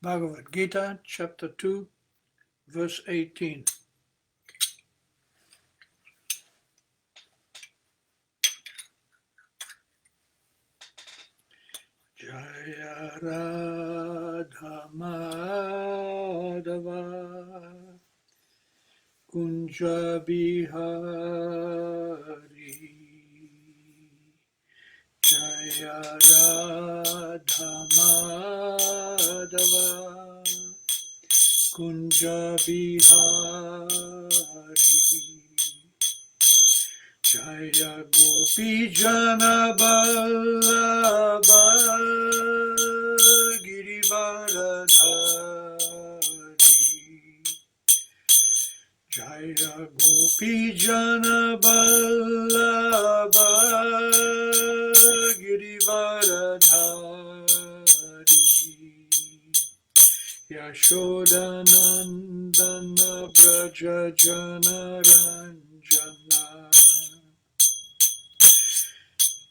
Bhagavad Gita, chapter 2, verse 18. Jaya Radha Madhava Kunja Bihari Jaya Radha Madhava Kunja Bihari Jaya Gopi Jana Vallabha Girivaradhari Jaya Gopi Jana Vallabha Girivaradhari Yashodanandana Braja Janaranjana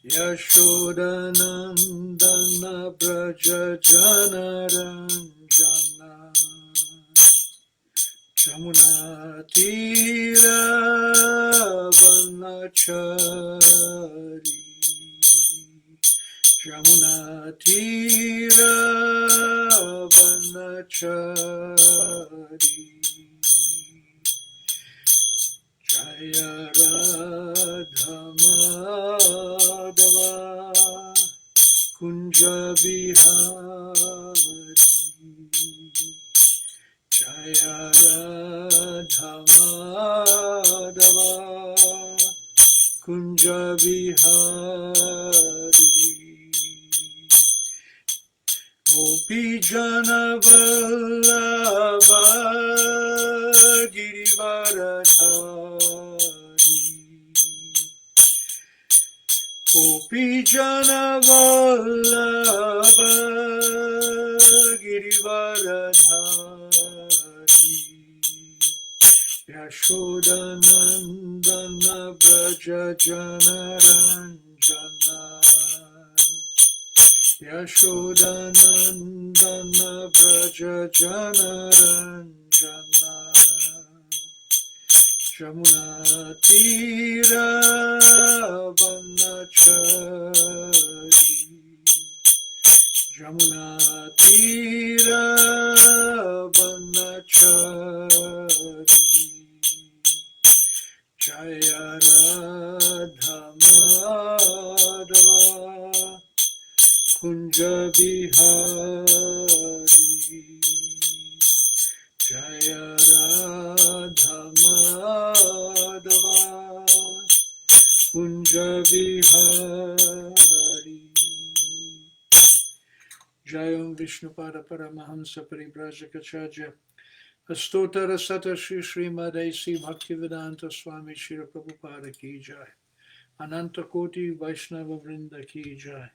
Yashodanandana Braja Janaranjana Jamuna Tira Vanachari Jamuna Tira Vanachari Jaya Radha Madhava Kunja Bihari Jaya Radha Madhava Kunja Bihari Gopi Jana Vallabha Girivaradhari Gopi Jana Vallabha Girivaradhari Yashodanandana Braja Janaranjana Yashodanandana Braja Janaranjana Jamuna Tira Vanachari Jamuna Tira Vanachari Jaya Radha Madhava Kunja Bihari Jaya Radha Madhava Kunja Bihari Jayam Vishnupada Paramahamsa Paribrajakachaja Astotara Sata Shri Srimad A.C. Bhaktivedanta Swami Shri Prabhupada Ki Jai Ananta Koti Vaishnava Vrinda Ki Jai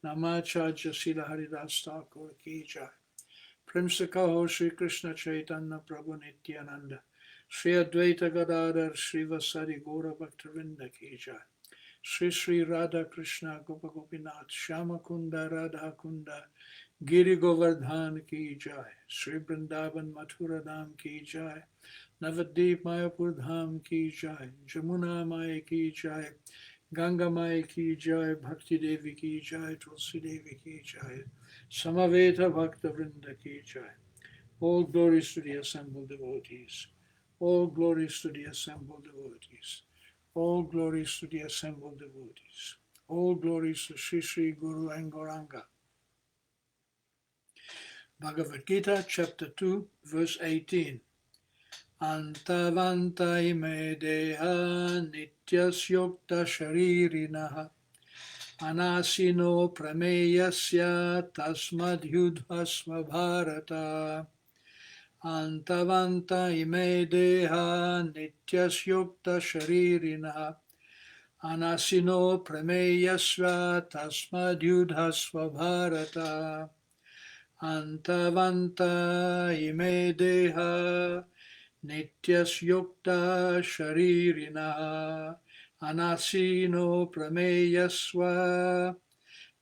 Namacharya Sila Haridas Thakur Ki Jai Prince Kaho Shri Krishna Chaitanya Prabhu Nityananda Shri Advaita Gadadhar Shri Vasari Gaura Bhaktavinda Ki Jai Shri Shri Radha Krishna Gopa Gopinath Shama Kunda Radha Kunda Giri Govardhan Ki Jai Shri Vrindavan Mathura Dham Ki Jai Navadvip Mayapur Dham Ki Jai Jamuna Mai Ki Jai Ganga Mai Ki Jai Bhakti Devi Ki Jai Tulsi Devi Ki Jai Samaveta Bhakta Vrinda Ki Jai All glories to the assembled devotees. All glories to the assembled devotees. All glories to the assembled devotees. All glories to Sri Sri Guru and Gauranga. Bhagavad Gita, chapter 2, verse 18. Antavanta ime deha nityas yukta sharirinaha anasino prameyasya tasmad yudhasva bharata. Antavanta ime deha nityas yukta sharirinaha anasino prameyasya tasmad yudhasva bharata. Antavanta ime deha nityas yukta sharirina anasino prameyasva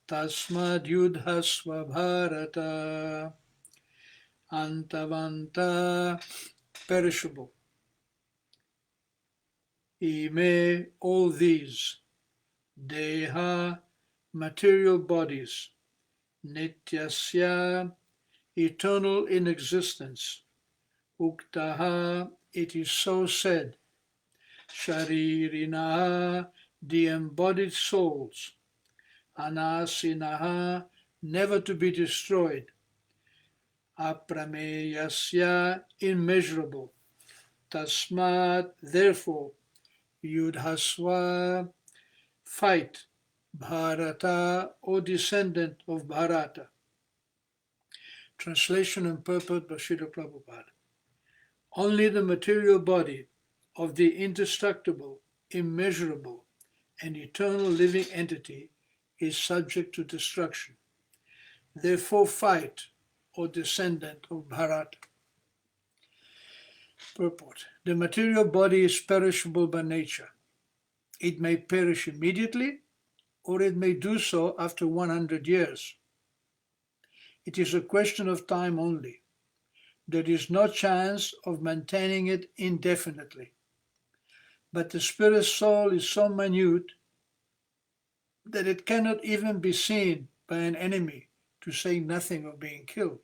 tasmad yudhasva bharata. Antavanta, perishable. Ime, all these. Deha, material bodies. Nityasya, eternal in existence. Uktaha, it is so said. Sharirinaha, the embodied souls. Anasinaha, never to be destroyed. Aprameyasya, immeasurable. Tasmat, therefore. Yudhasva, fight. Bharata, O descendant of Bharata. Translation and purport by Srila Prabhupada. Only the material body of the indestructible, immeasurable, and eternal living entity is subject to destruction. Therefore fight, O descendant of Bharata. Purport. The material body is perishable by nature. It may perish immediately, or it may do so after 100 years. It is a question of time only. There is no chance of maintaining it indefinitely. But the spirit soul is so minute that it cannot even be seen by an enemy, to say nothing of being killed.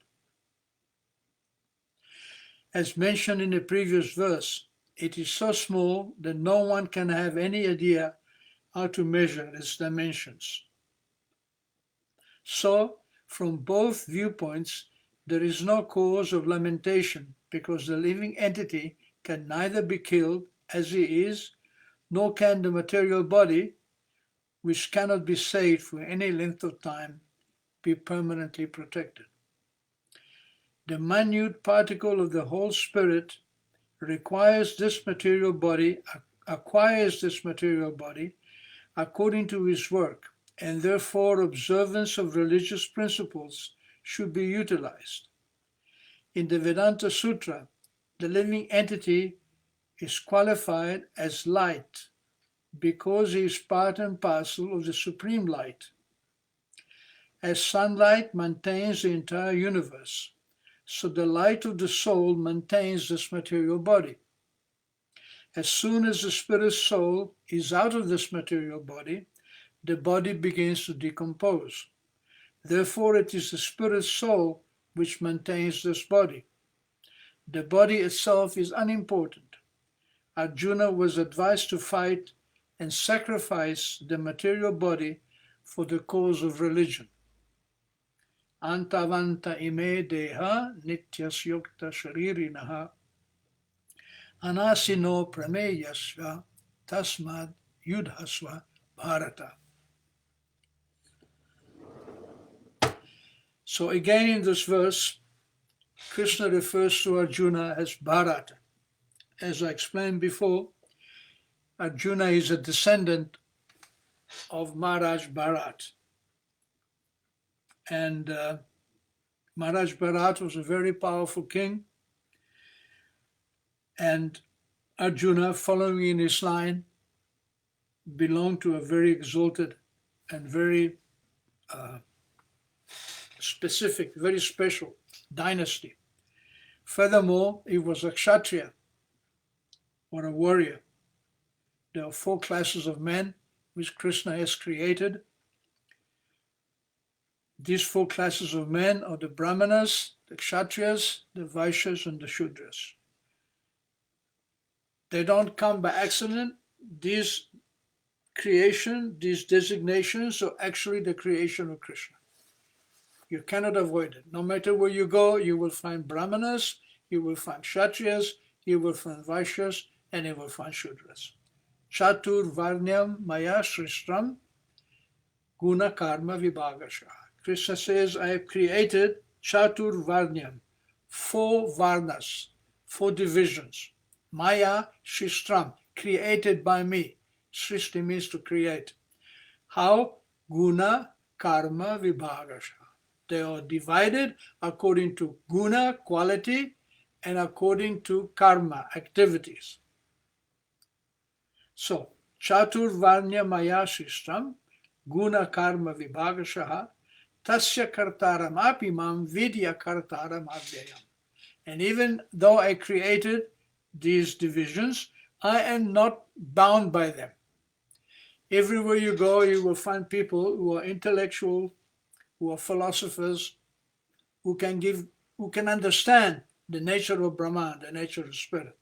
As mentioned in the previous verse, it is so small that no one can have any idea how to measure its dimensions. So, from both viewpoints, there is no cause of lamentation, because the living entity can neither be killed as he is, nor can the material body, which cannot be saved for any length of time, be permanently protected. The minute particle of the whole spirit acquires this material body according to his work, and therefore observance of religious principles should be utilized. In the Vedanta Sutra, the living entity is qualified as light because he is part and parcel of the Supreme Light. As sunlight maintains the entire universe, so the light of the soul maintains this material body. As soon as the spirit soul is out of this material body, the body begins to decompose. Therefore, it is the spirit soul which maintains this body. The body itself is unimportant. Arjuna was advised to fight and sacrifice the material body for the cause of religion. Antavanta ime deha nityas yukta sharirinaha anasino prameyasva tasmad yudhasva bharata. So again in this verse, Krishna refers to Arjuna as Bharata. As I explained before, Arjuna is a descendant of Maharaj Bharat. And Maharaj Bharat was a very powerful king. And Arjuna, following in his line, belonged to a very exalted and very specific, very special dynasty. Furthermore, he was a Kshatriya, or a warrior. There are 4 classes of men which Krishna has created. These 4 classes of men are the Brahmanas, the Kshatriyas, the Vaishyas, and the Shudras. They don't come by accident. These designations are actually the creation of Krishna. You cannot avoid it. No matter where you go, you will find Brahmanas, you will find Kshatriyas, you will find Vaishyas, and you will find Shudras. Chatur Varnyam Maya Shrishtam Guna Karma Vibhagasha. Krishna says, I have created Chatur Varnyam, 4 Varnas, 4 divisions. Maya Shrishtam, created by me. Srishti means to create. How? Guna Karma Vibhagasha. They are divided according to guna, quality, and according to karma, activities. So, Chatur Varnya Maya Shishtam, Guna Karma Vibhagashaha, Tasya Kartaram Apimam Vidya Kartaram Avyayam. And even though I created these divisions, I am not bound by them. Everywhere you go, you will find people who are intellectual, who are philosophers, who can understand the nature of Brahman, the nature of spirit.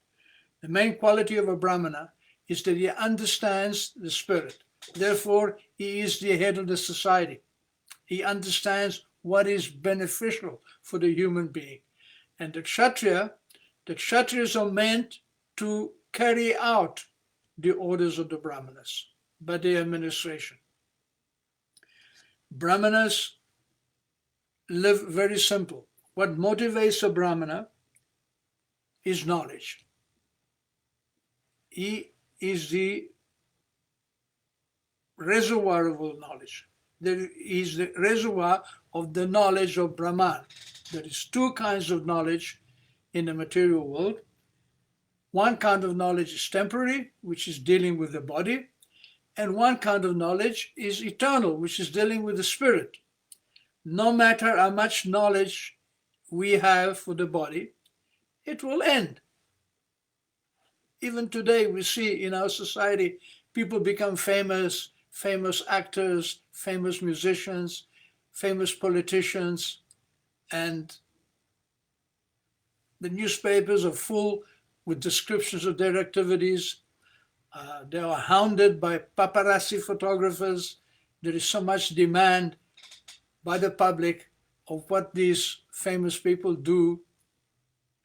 The main quality of a Brahmana is that he understands the spirit. Therefore, he is the head of the society. He understands what is beneficial for the human being. And the Kshatriyas are meant to carry out the orders of the Brahmanas by the administration. Brahmanas live very simple. What motivates a Brahmana is knowledge. He is the reservoir of all knowledge. He is the reservoir of the knowledge of Brahman. There is two kinds of knowledge in the material world. One kind of knowledge is temporary, which is dealing with the body, and one kind of knowledge is eternal, which is dealing with the spirit. No matter how much knowledge we have for the body, it will end. Even today, we see in our society, people become famous actors, famous musicians, famous politicians, and the newspapers are full with descriptions of their activities. They are hounded by paparazzi photographers. There is so much demand by the public of what these famous people do,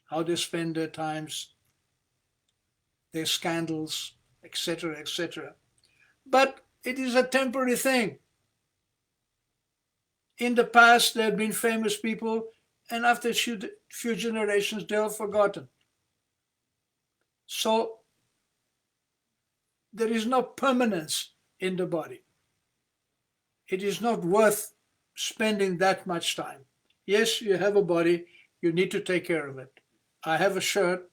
how they spend their times, their scandals, etc., etc. But it is a temporary thing. In the past, there have been famous people, and after a few generations, they are forgotten. So there is no permanence in the body. It is not worth spending that much time. Yes, you have a body, you need to take care of it. I have a shirt,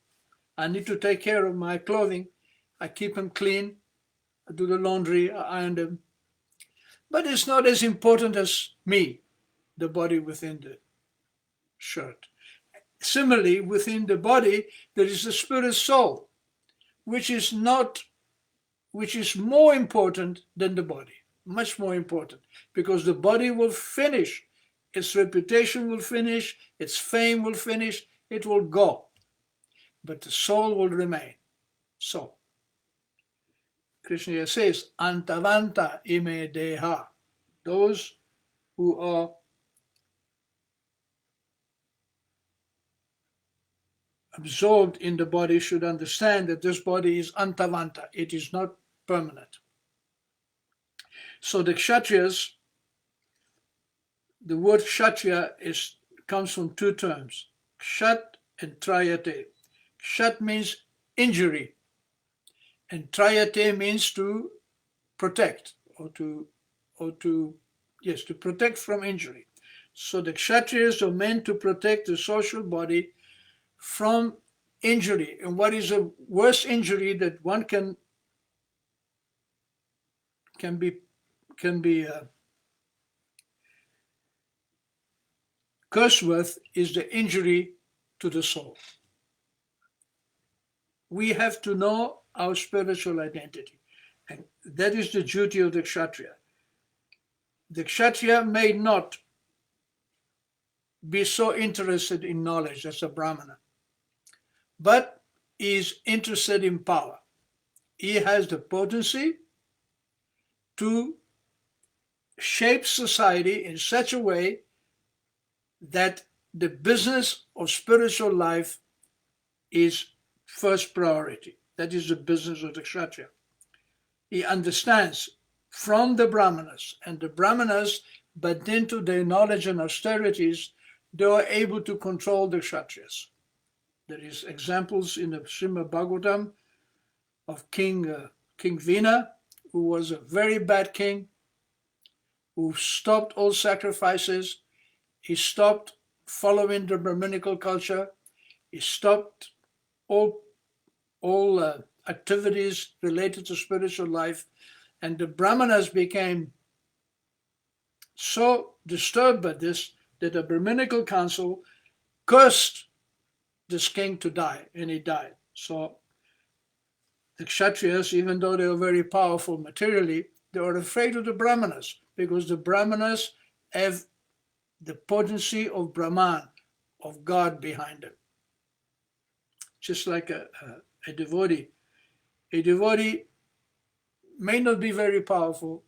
I need to take care of my clothing. I keep them clean, I do the laundry, I iron them. But it's not as important as me, the body within the shirt. Similarly, within the body, there is the spirit soul, which is more important than the body, much more important, because the body will finish, its reputation will finish, its fame will finish, it will go, but the soul will remain. So, Krishna says, Antavanta ime deha, those who are absorbed in the body should understand that this body is antavanta, it is not permanent. So the Kshatriyas, the word Kshatriya comes from two terms, Kshat and Trayate. Kshat means injury, and Trayate means to protect, or to protect from injury. So the Kshatriyas are meant to protect the social body from injury. And what is a worse injury that one can be cursed with is the injury to the soul. We have to know our spiritual identity, and that is the duty of the Kshatriya. The Kshatriya may not be so interested in knowledge as a Brahmana, but is interested in power. He has the potency to shape society in such a way that the business of spiritual life is first priority. That is the business of the Kshatriya. He understands from the Brahmanas, and the Brahmanas, but into their knowledge and austerities, they are able to control the Kshatriyas. There is examples in the Srimad Bhagavatam of King Vina, who was a very bad king, who stopped all sacrifices. He stopped following the Brahminical culture. He stopped all activities related to spiritual life. And the Brahmanas became so disturbed by this that the Brahminical council cursed this king to die, and he died. So the Kshatriyas, even though they were very powerful materially, they were afraid of the Brahmanas, because the Brahmanas have the potency of Brahman, of God behind them. Just like a devotee. A devotee may not be very powerful,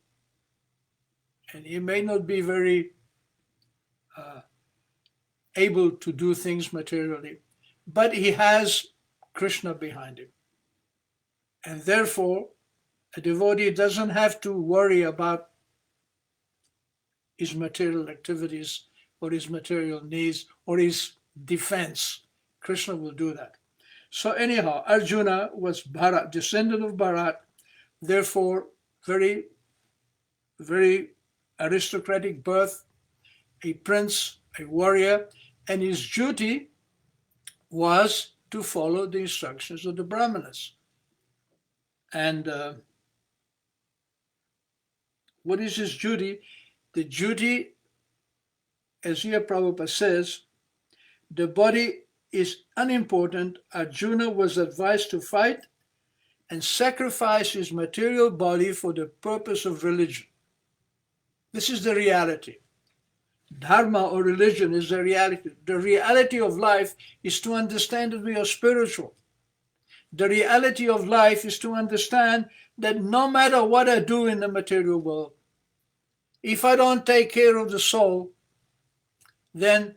and he may not be very able to do things materially, but he has Krishna behind him. And therefore, a devotee doesn't have to worry about his material activities or his material needs or his defense. Krishna will do that. So anyhow, Arjuna was Bharat, descendant of Bharat, therefore very, very aristocratic birth, a prince, a warrior, and his duty was to follow the instructions of the Brahmanas. And what is his duty? The duty, as here Prabhupada says, the body is unimportant. Arjuna was advised to fight and sacrifice his material body for the purpose of religion. This is the reality. Dharma or religion is the reality. The reality of life is to understand that we are spiritual. The reality of life is to understand that no matter what I do in the material world, if I don't take care of the soul, then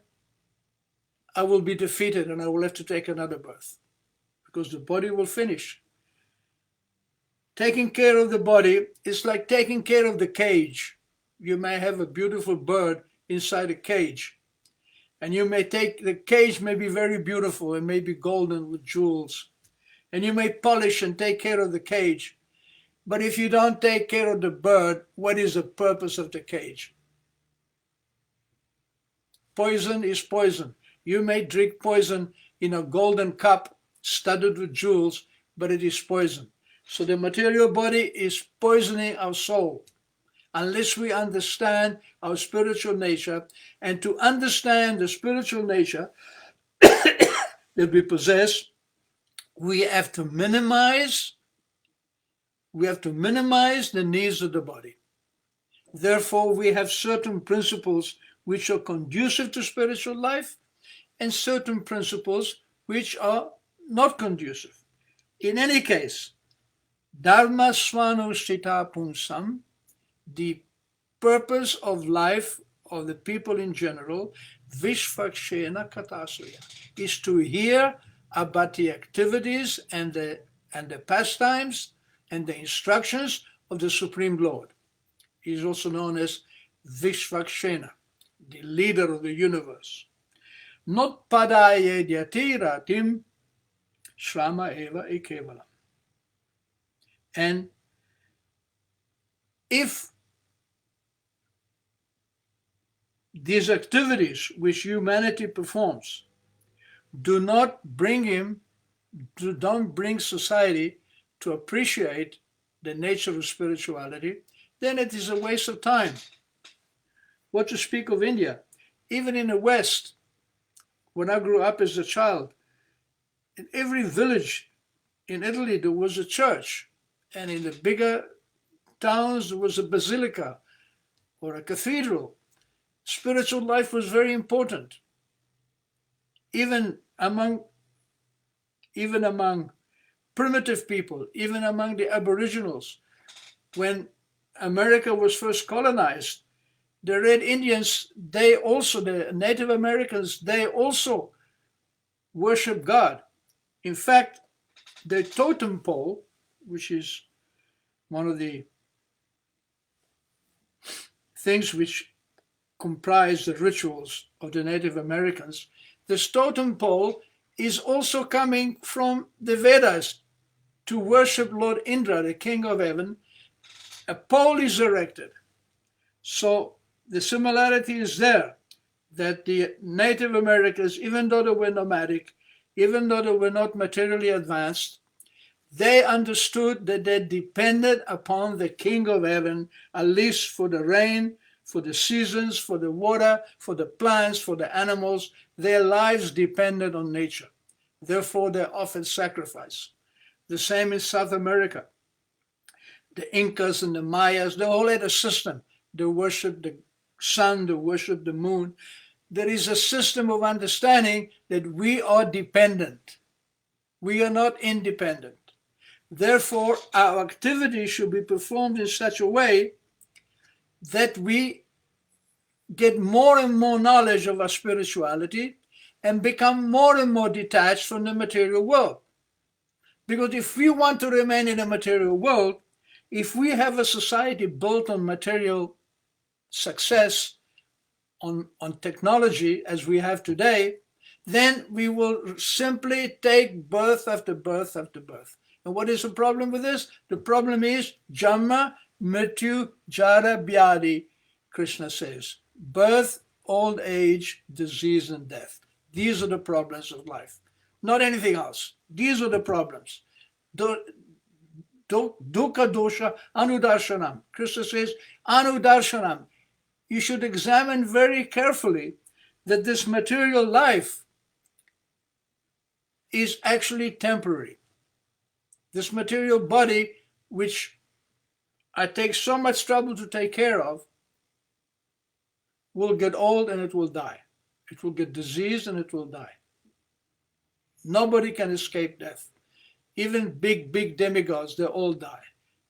I will be defeated and I will have to take another birth, because the body will finish. Taking care of the body is like taking care of the cage. You may have a beautiful bird inside a cage, and you may take, the cage may be very beautiful, it may be golden with jewels, and you may polish and take care of the cage. But if you don't take care of the bird, what is the purpose of the cage? Poison is poison. You may drink poison in a golden cup studded with jewels, but it is poison. So the material body is poisoning our soul unless we understand our spiritual nature. And to understand the spiritual nature that we possess, we have to minimize the needs of the body. Therefore, we have certain principles which are conducive to spiritual life and certain principles which are not conducive. In any case, dharma svanusthita punsam, the purpose of life of the people in general, vishvakshena katasaya, is to hear about the activities and the pastimes and the instructions of the Supreme Lord. He is also known as Vishvakshena, the leader of the universe. Not padaye dyatiratim shrama eva ekevalam. And if these activities which humanity performs don't bring society to appreciate the nature of spirituality, then it is a waste of time. What to speak of India? Even in the West, when I grew up as a child, in every village in Italy there was a church, and in the bigger towns there was a basilica or a cathedral. Spiritual life was very important. Even among primitive people, even among the Aboriginals, when America was first colonized, the Red Indians, the Native Americans, they also worship God. In fact, the totem pole, which is one of the things which comprise the rituals of the Native Americans, this totem pole is also coming from the Vedas. To worship Lord Indra, the king of heaven, a pole is erected. So the similarity is there, that the Native Americans, even though they were nomadic, even though they were not materially advanced, they understood that they depended upon the king of heaven, at least for the rain, for the seasons, for the water, for the plants, for the animals. Their lives depended on nature. Therefore, they offered sacrifice. The same in South America. The Incas and the Mayas, they all had a system. They worshiped the sun, they worshiped the moon. There is a system of understanding that we are dependent. We are not independent. Therefore, our activities should be performed in such a way that we get more and more knowledge of our spirituality and become more and more detached from the material world. Because if we want to remain in a material world, if we have a society built on material success, on technology as we have today, then we will simply take birth after birth after birth. And what is the problem with this? The problem is Janma, Mrityu, Jara, Vyadi, Krishna says. Birth, old age, disease, and death. These are the problems of life. Not anything else. These are the problems. Dukkha dosha anudarshanam. Krishna says, anudarshanam. You should examine very carefully that this material life is actually temporary. This material body, which I take so much trouble to take care of, will get old and it will die. It will get diseased and it will die. Nobody can escape death. Even big demigods, they all die.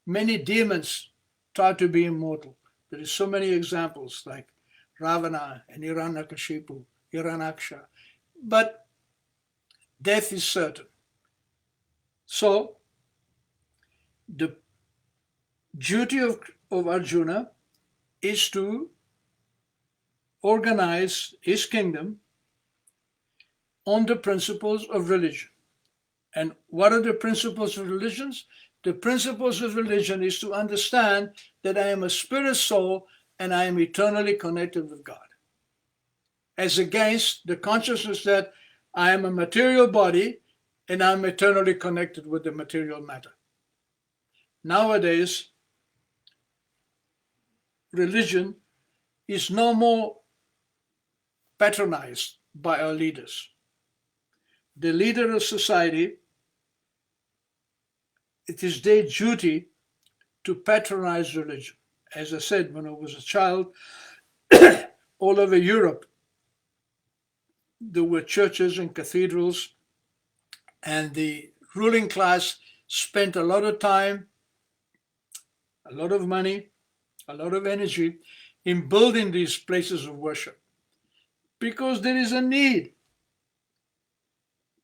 Many demons try to be immortal. There is so many examples like Ravana and Hiranyakashipu, Hiranyaksha. But death is certain. So, the duty of Arjuna is to organize his kingdom on the principles of religion. And what are the principles of religions? The principles of religion is to understand that I am a spirit soul and I am eternally connected with God. As against the consciousness that I am a material body and I'm eternally connected with the material matter. Nowadays, religion is no more patronized by our leaders. The leader of society, it is their duty to patronize religion. As I said, when I was a child, all over Europe, there were churches and cathedrals, and the ruling class spent a lot of time, a lot of money, a lot of energy in building these places of worship. Because there is a need.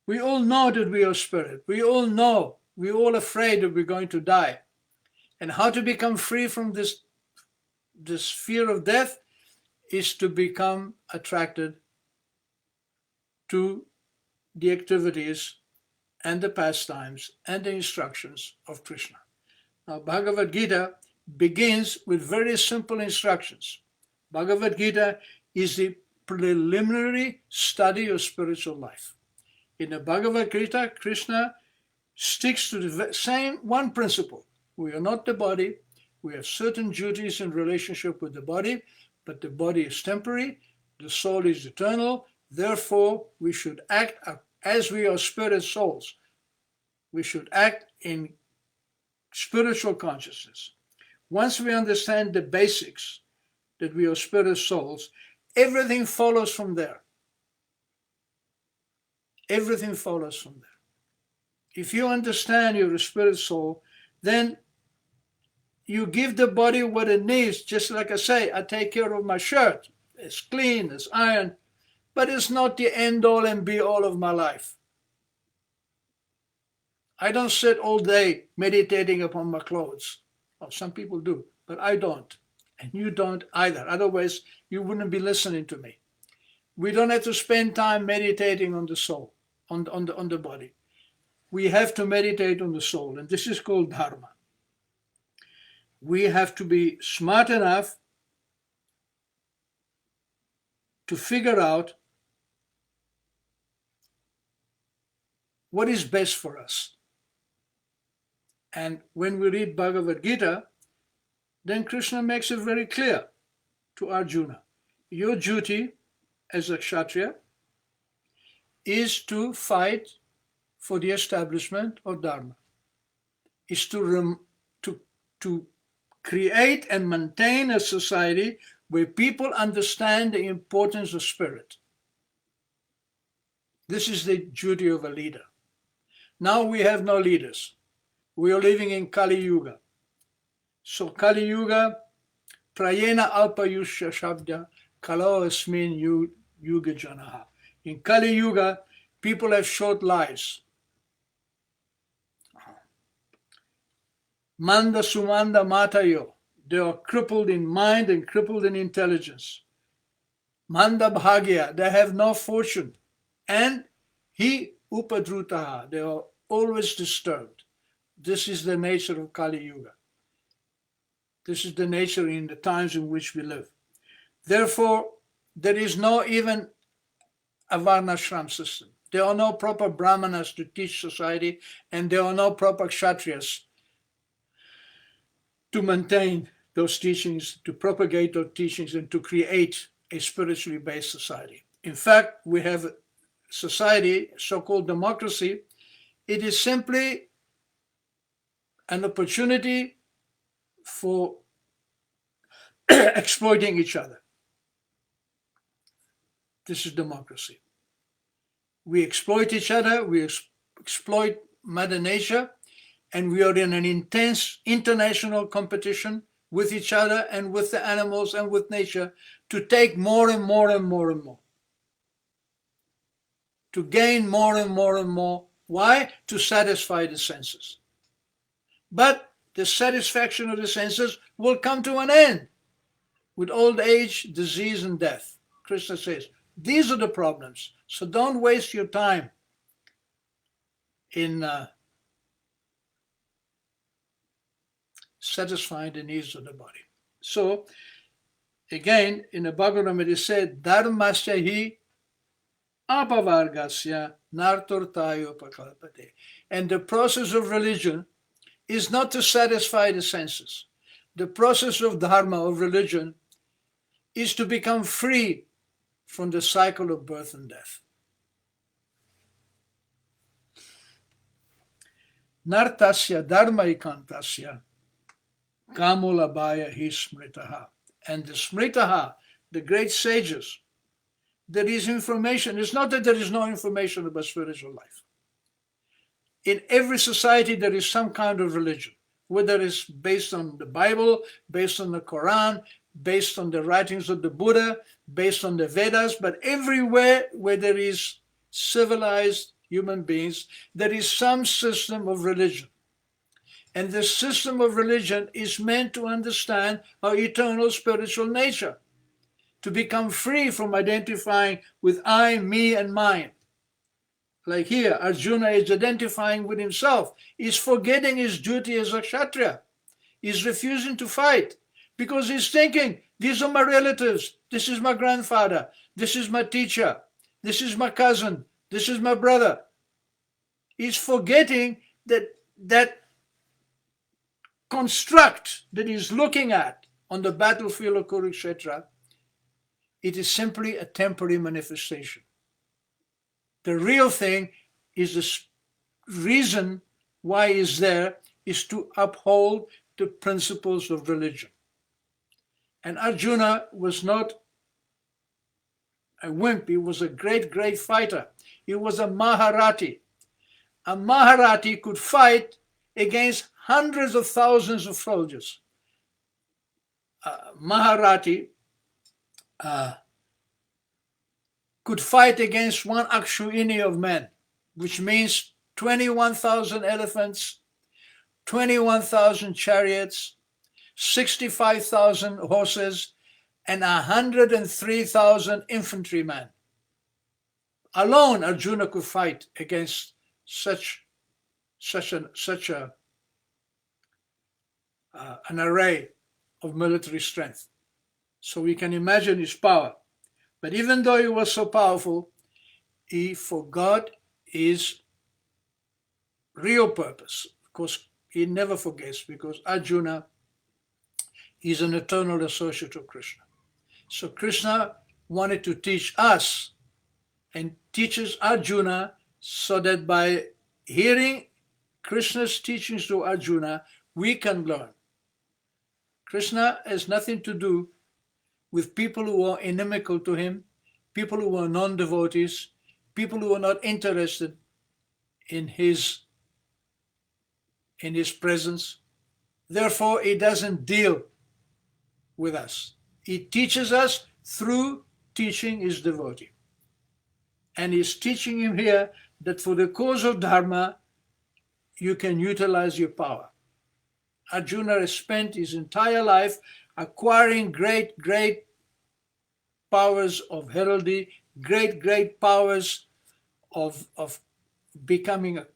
We all know that we are spirit. We all know. We're all afraid that we're going to die. And how to become free from this fear of death is to become attracted to the activities and the pastimes and the instructions of Krishna. Now, Bhagavad Gita begins with very simple instructions. Bhagavad Gita is the preliminary study of spiritual life. In the Bhagavad Gita, Krishna sticks to the same one principle. We are not the body. We have certain duties in relationship with the body, but the body is temporary. The soul is eternal. Therefore, we should act as we are spirit souls. We should act in spiritual consciousness. Once we understand the basics, that we are spirit souls, everything follows from there. Everything follows from there. If you understand you're a spirit soul, then you give the body what it needs. Just like I say, I take care of my shirt. It's clean, it's ironed, but it's not the end all and be all of my life. I don't sit all day meditating upon my clothes. Well, some people do, but I don't. And you don't either. Otherwise, you wouldn't be listening to me. We don't have to spend time meditating on the soul, on the body. We have to meditate on the soul, and this is called dharma. We have to be smart enough to figure out what is best for us. And when we read Bhagavad Gita, then Krishna makes it very clear to Arjuna. Your duty as a Kshatriya is to fight for the establishment of Dharma. Is to create and maintain a society where people understand the importance of spirit. This is the duty of a leader. Now we have no leaders. We are living in Kali Yuga. So Kali Yuga, prayena alpayusha shabda, kalo asmin yuga janaha. In Kali Yuga, people have short lives. Manda sumanda matayo. They are crippled in mind and crippled in intelligence. Manda bhagya. They have no fortune. And he upadrutaha. They are always disturbed. This is the nature of Kali Yuga. This is the nature in the times in which we live. Therefore, there is no even a varnashram system. There are no proper brahmanas to teach society, and there are no proper kshatriyas to maintain those teachings, to propagate those teachings, and to create a spiritually based society. In fact, we have a society, so-called democracy. It is simply an opportunity for exploiting each other. This is democracy. We exploit each other, we exploit Mother Nature, and we are in an intense international competition with each other and with the animals and with nature to take more and more and more and more. To gain more and more and more. Why? To satisfy the senses. But the satisfaction of the senses will come to an end with old age, disease, and death. Krishna says, these are the problems. So don't waste your time in satisfying the needs of the body. So, again, in the Bhagavatam it is said, Dharmasya hi apavargasya nartortayo pakalpate. And the process of religion is not to satisfy the senses. The process of dharma, of religion, is to become free from the cycle of birth and death. Nartasya dharma ikantasya kamulabhaya hi smritaha. And the smritaha, the great sages, there is information. It's not that there is no information about spiritual life. In every society there is some kind of religion, whether it's based on the Bible, based on the Quran, based on the writings of the Buddha, based on the Vedas, but everywhere where there is civilized human beings, there is some system of religion. And the system of religion is meant to understand our eternal spiritual nature, to become free from identifying with I, me, and mine. Like here, Arjuna is identifying with himself. He's forgetting his duty as a Kshatriya. He's refusing to fight because he's thinking, these are my relatives. This is my grandfather. This is my teacher. This is my cousin. This is my brother. He's forgetting that construct that he's looking at on the battlefield of Kurukshetra. It is simply a temporary manifestation. The real thing is the reason why it's there is to uphold the principles of religion. And Arjuna was not a wimp. He was a great, great fighter. He was a Maharati. A Maharati could fight against hundreds of thousands of soldiers. Maharati could fight against one Akshuini of men, which means 21,000 elephants, 21,000 chariots, 65,000 horses, and 103,000 infantrymen. Alone, Arjuna could fight against such an array of military strength. So we can imagine his power. But even though he was so powerful, he forgot his real purpose. Of course, he never forgets because Arjuna is an eternal associate of Krishna. So Krishna wanted to teach us and teaches Arjuna so that by hearing Krishna's teachings to Arjuna, we can learn. Krishna has nothing to do with people who are inimical to him, people who are non-devotees, people who are not interested in his presence. Therefore, he doesn't deal with us. He teaches us through teaching his devotee. And he's teaching him here that for the cause of Dharma, you can utilize your power. Arjuna has spent his entire life acquiring great powers of heraldry, great powers of becoming a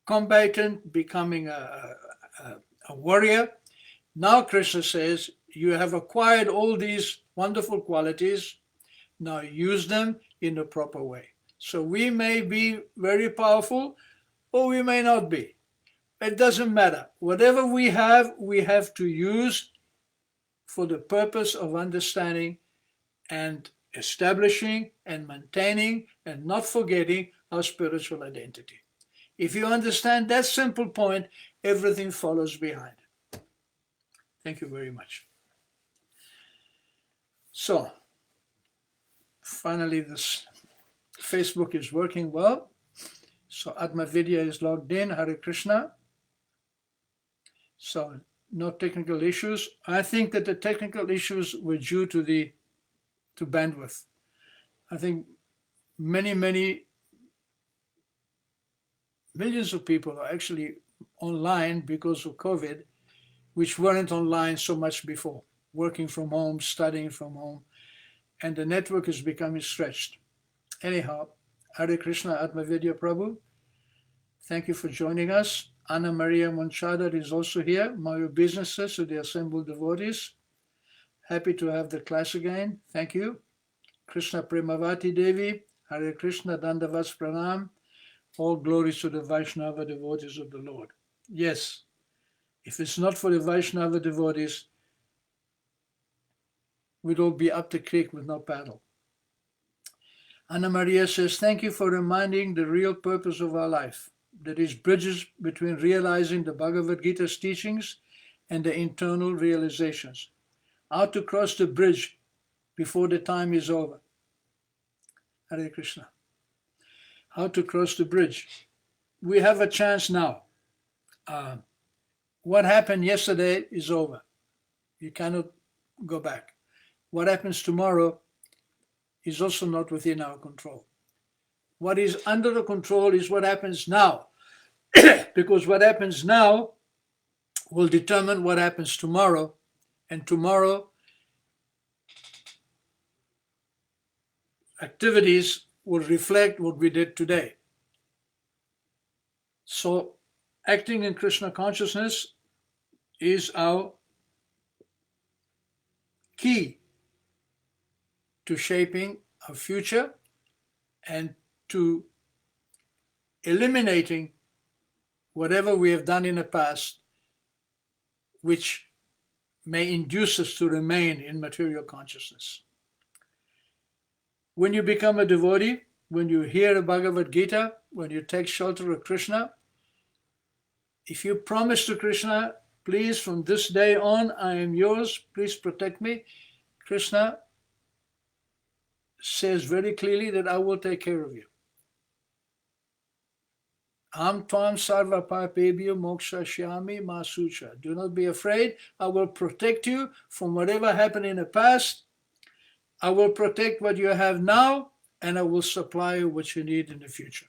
combatant, becoming a warrior. Now Krishna says, you have acquired all these wonderful qualities, now use them in the proper way. So we may be very powerful, or we may not be. It doesn't matter. Whatever we have to use for the purpose of understanding and establishing and maintaining and not forgetting our spiritual identity. If you understand that simple point, everything follows behind. Thank you very much. So, finally, this Facebook is working well. So Atma Vidya is logged in. Hare Krishna. So no technical issues. I think that the technical issues were due to bandwidth. I think many millions of people are actually online because of COVID, which weren't online so much before, working from home, studying from home, and the network is becoming stretched. Anyhow, Hare Krishna, Atma Vidya Prabhu, thank you for joining us. Anna Maria Monchada is also here. My businesses to the assembled devotees. Happy to have the class again. Thank you. Krishna Premavati Devi, Hare Krishna, Dandavas Pranam. All glories to the Vaishnava devotees of the Lord. Yes, if it's not for the Vaishnava devotees, we'd all be up the creek with no paddle. Anna Maria says, thank you for reminding the real purpose of our life. That is bridges between realizing the Bhagavad Gita's teachings and the internal realizations. How to cross the bridge before the time is over. Hare Krishna. How to cross the bridge. We have a chance now. What happened yesterday is over. You cannot go back. What happens tomorrow is also not within our control. What is under the control is what happens now. Because what happens now will determine what happens tomorrow, and tomorrow activities will reflect what we did today. So acting in Krishna consciousness is our key to shaping our future and to eliminating whatever we have done in the past which may induce us to remain in material consciousness. When you become a devotee, when you hear the Bhagavad Gita, when you take shelter of Krishna, if you promise to Krishna, please from this day on, I am yours, please protect me, Krishna says very clearly that I will take care of you. Am tvam sarva papebhyo moksha shyami masucha. Do not be afraid. I will protect you from whatever happened in the past. I will protect what you have now, and I will supply you what you need in the future.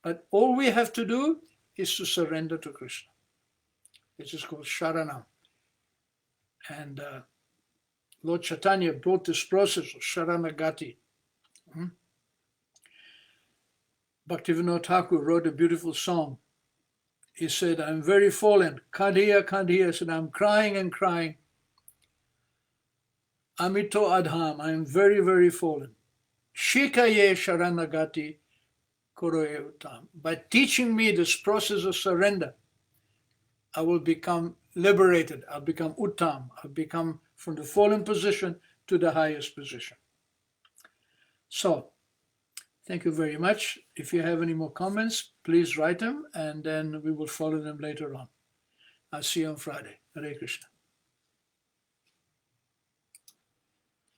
But all we have to do is to surrender to Krishna. It is called Sharanam. And Lord Chaitanya brought this process of Sharanagati. Bhaktivinoda Thakur wrote a beautiful song. He said, I'm very fallen. Kandhiya, Kandhiya. He said, I'm crying and crying. Amito Adham. I am very fallen. Shikaye Sharanagati Koroye Uttam. By teaching me this process of surrender, I will become liberated. I'll become Uttam. I'll become from the fallen position to the highest position. So, Thank you very much. If you have any more comments, please write them, and then we will follow them later on. I'll see you on Friday. Hare Krishna.